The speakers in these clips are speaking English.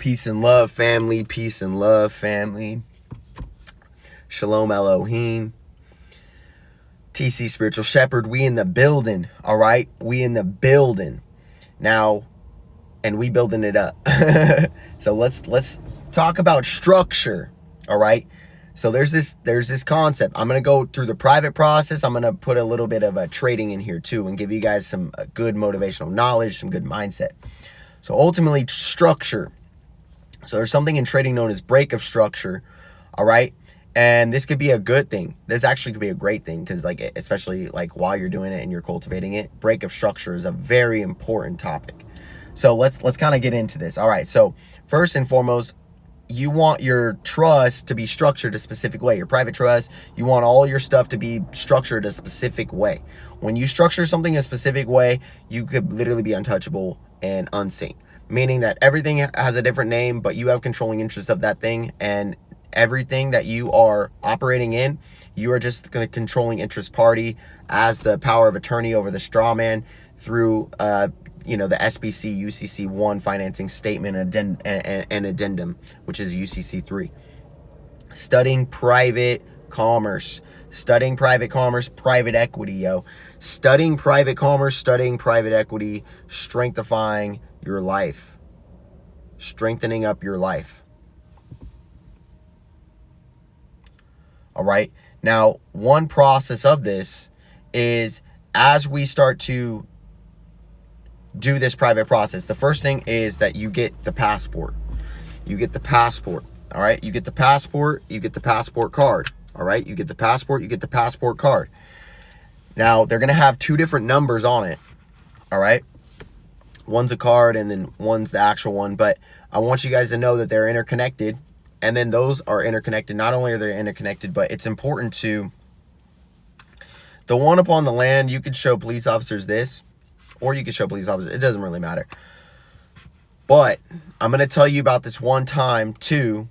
Peace and love, family. Peace and love, family. Shalom Elohim. TC Spiritual Shepherd. We in the building. All right. We in the building. Now, and we building it up. So let's talk about structure. All right. So there's this concept. I'm going to go through the private process. I'm going to put a little bit of a trading in here too and give you guys some good motivational knowledge, some good mindset. So ultimately, structure. So there's something in trading known as break of structure. All right. And this could be a good thing. This actually could be a great thing because, like, especially like while you're doing it and you're cultivating it, break of structure is a very important topic. So let's kind of get into this. All right. So first and foremost, you want your trust to be structured a specific way. Your private trust, you want all your stuff to be structured a specific way. When you structure something a specific way, you could literally be untouchable and unseen. Meaning that everything has a different name, but you have controlling interest of that thing, and everything that you are operating in, you are just the controlling interest party as the power of attorney over the straw man through the SBC UCC 1 financing statement and addendum, which is UCC 3. Studying private commerce, private equity, yo. Studying private commerce, studying private equity, strengthening your life, strengthening up your life. All right. Now, one process of this is as we start to do this private process, the first thing is that you get the passport. You get the passport. All right. You get the passport. You get the passport card. All right. You get the passport. You get the passport card. Now, they're going to have two different numbers on it. All right. One's a card and then one's the actual one. But I want you guys to know that they're interconnected. And then those are interconnected. Not only are they interconnected, but it's important to the one upon the land. You could show police officers this, or you could show police officers. It doesn't really matter. But I'm going to tell you about this one time too.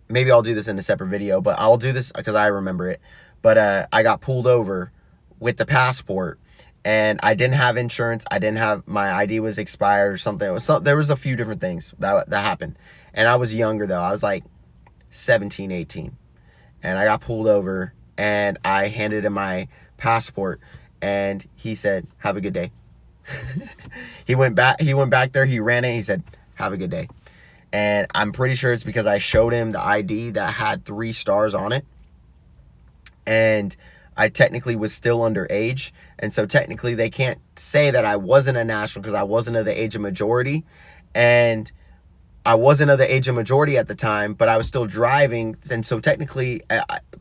Maybe I'll do this in a separate video, but I'll do this because I remember it. But I got pulled over with the passport and I didn't have insurance. I didn't have, my ID was expired or something. There was a few different things that happened. And I was younger though. I was like 17, 18. And I got pulled over and I handed him my passport and he said, "Have a good day." He went back there, he ran it, he said, "Have a good day." And I'm pretty sure it's because I showed him the ID that had 3 stars on it. And I technically was still underage. And so technically they can't say that I wasn't a national because I wasn't of the age of majority. And I wasn't of the age of majority at the time, but I was still driving. And so technically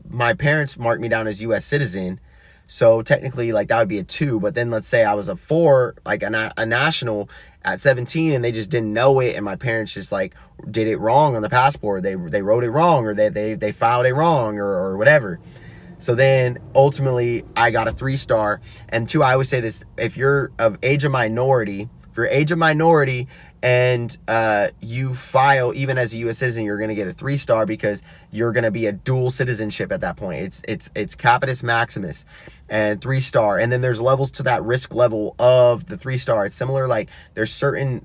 my parents marked me down as U.S. citizen. So technically, like, that would be a 2. But then let's say I was a 4, like a national at 17, and they just didn't know it. And my parents just like did it wrong on the passport. They wrote it wrong, or they filed it wrong, or whatever. So then ultimately I got a 3-star. And 2, I always say this: if you're of age of minority, and you file even as a U.S. citizen, you're going to get a 3-star because you're going to be a dual citizenship at that point. It's Capitis Maximus and 3-star. And then there's levels to that risk level of the 3-star. It's similar, like there's certain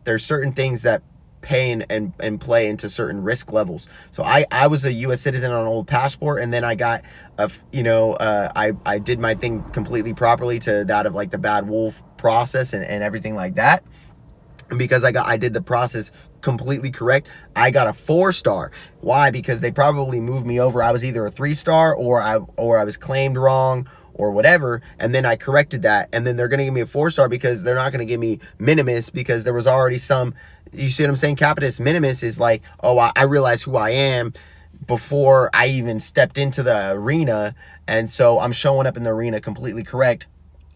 things that pay and play into certain risk levels. So I was a U.S. citizen on an old passport, and then I got I did my thing completely properly to that of like the Bad Wolf process and everything like that. And because I did the process completely correct, I got a 4-star. Why? Because they probably moved me over. I was either a 3-star or I was claimed wrong or whatever. And then I corrected that. And then they're going to give me a 4-star because they're not going to give me minimus because there was already some, you see what I'm saying? Capitis minimus is like, oh, I realize who I am before I even stepped into the arena. And so I'm showing up in the arena completely correct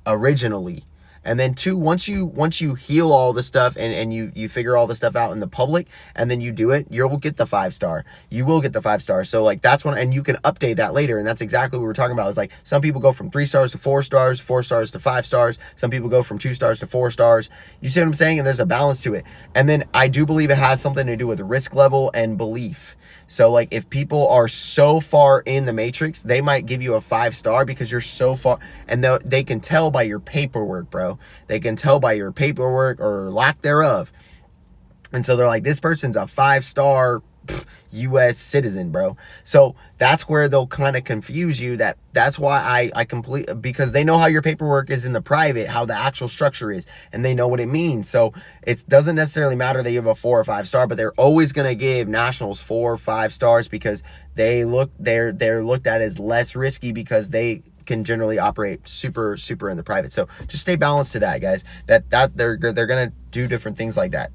originally. And then 2, once you heal all the stuff and you figure all the stuff out in the public, and then you do it, you'll get the 5-star. You will get the 5-star. So like that's when, and you can update that later. And that's exactly what we're talking about. Is like some people go from 3 stars to 4 stars, 4 stars to 5 stars. Some people go from 2 stars to 4 stars. You see what I'm saying? And there's a balance to it. And then I do believe it has something to do with risk level and belief. So like if people are so far in the matrix, they might give you a 5-star because you're so far, and they can tell by your paperwork, bro. They can tell by your paperwork or lack thereof And so they're like, this person's a 5-star U.S. citizen, bro. So that's where they'll kind of confuse you. That's why I complete, because they know how your paperwork is in the private, how the actual structure is, and they know what it means. So it doesn't necessarily matter that you have a 4 or 5-star, but they're always going to give nationals 4 or 5 stars because they're looked at as less risky because they can generally operate super in the private. So just stay balanced to that, guys. That they're going to do different things like that.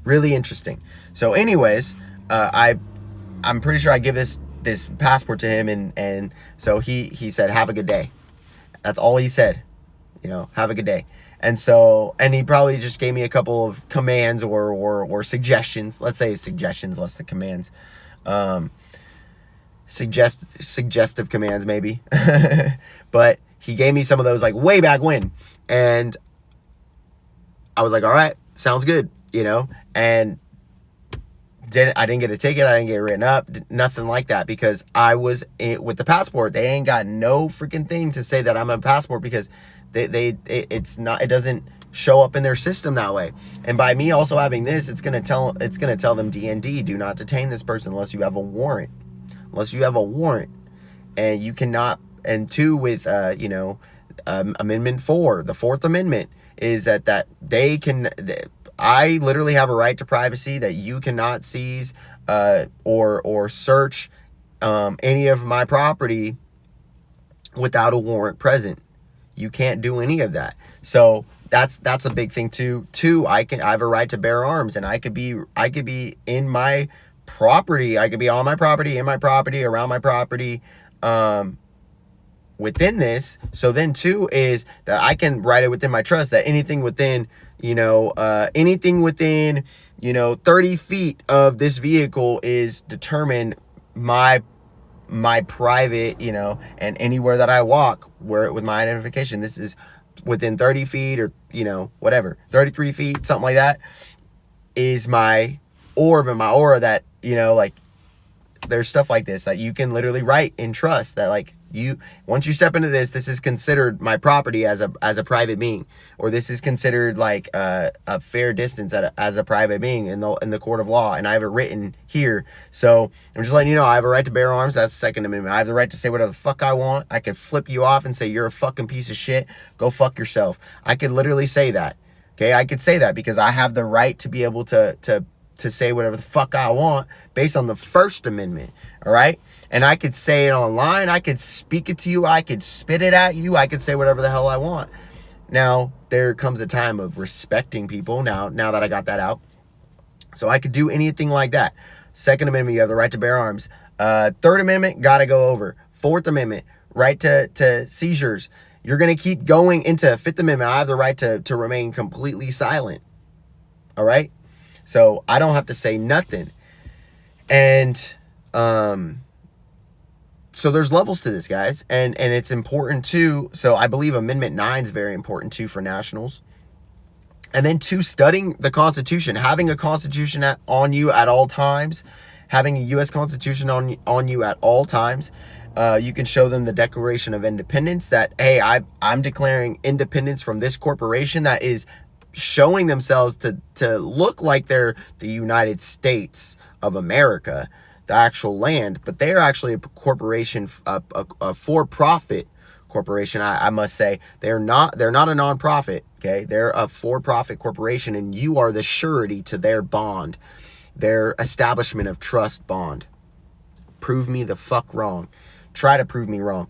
Really interesting. So anyways, I'm pretty sure I give this passport to him, and so he said, have a good day. That's all he said, have a good day. And so, and he probably just gave me a couple of commands or suggestions. Let's say suggestions less than commands. Suggestive commands maybe. But he gave me some of those like way back when, and I was like, all right, sounds good, and I didn't get a ticket, I didn't get written up, nothing like that, because I was with the passport. They ain't got no freaking thing to say that I'm a passport, because it doesn't show up in their system that way. And by me also having this, it's gonna tell them DND, do not detain this person unless you have a warrant. And you cannot. And 2, with Amendment 4, the 4th Amendment, is that they can. I literally have a right to privacy, that you cannot seize or search any of my property without a warrant present. You can't do any of that. So that's a big thing too. 2, I have a right to bear arms, and I could be in my property. I could be on my property, in my property, around my property, within this. So then 2 is that I can write it within my trust that anything within 30 feet of this vehicle is determined my private, and anywhere that I walk with my identification, this is within 30 feet or, whatever, 33 feet, something like that, is my orb and my aura, that, there's stuff like this that you can literally write in trust, that like once you step into this is considered my property as a private being, or this is considered like a fair distance as a private being in the court of law, and I have it written here. So I'm just letting you know, I have a right to bear arms. That's the Second Amendment. I have the right to say whatever the fuck I want. I could flip you off and say you're a fucking piece of shit, go fuck yourself. I could literally say that. Okay, I could say that because I have the right to be able to say whatever the fuck I want based on the First Amendment. All right. And I could say it online. I could speak it to you. I could spit it at you. I could say whatever the hell I want. Now, there comes a time of respecting people now that I got that out. So I could do anything like that. Second Amendment, you have the right to bear arms. Third Amendment, got to go over. Fourth Amendment, right to seizures. You're going to keep going into Fifth Amendment. I have the right to remain completely silent. All right. So I don't have to say nothing. And so there's levels to this, guys. And it's important too. So I believe Amendment 9 is very important too for nationals. And then 2, studying the Constitution, having a Constitution on you at all times, having a U.S. Constitution on you at all times. You can show them the Declaration of Independence, that, hey, I'm declaring independence from this corporation that is showing themselves to look like they're the United States of America, the actual land, but they're actually a corporation, a for-profit corporation. I must say, they're not a nonprofit. Okay, they're a for-profit corporation, and you are the surety to their bond, their establishment of trust bond. Prove me the fuck wrong. Try to prove me wrong.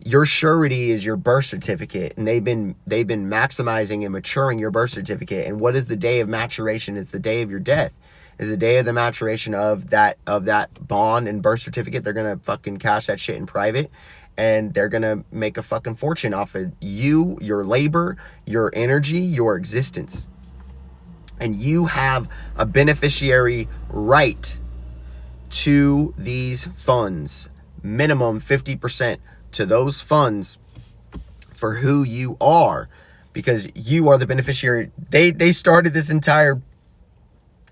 Your surety is your birth certificate, and they've been maximizing and maturing your birth certificate. And what is the day of maturation? It's the day of your death. Is the day of the maturation of that bond and birth certificate. They're gonna fucking cash that shit in private, and they're gonna make a fucking fortune off of you, your labor, your energy, your existence. And you have a beneficiary right to these funds, minimum 50% to those funds for who you are, because you are the beneficiary. They started this entire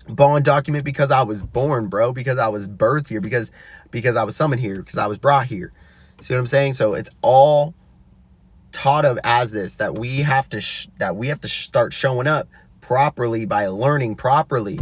bond document because I was born, bro, because I was birthed here, because I was summoned here, because I was brought here. See what I'm saying? So it's all taught of as this, that we have to start showing up properly by learning properly.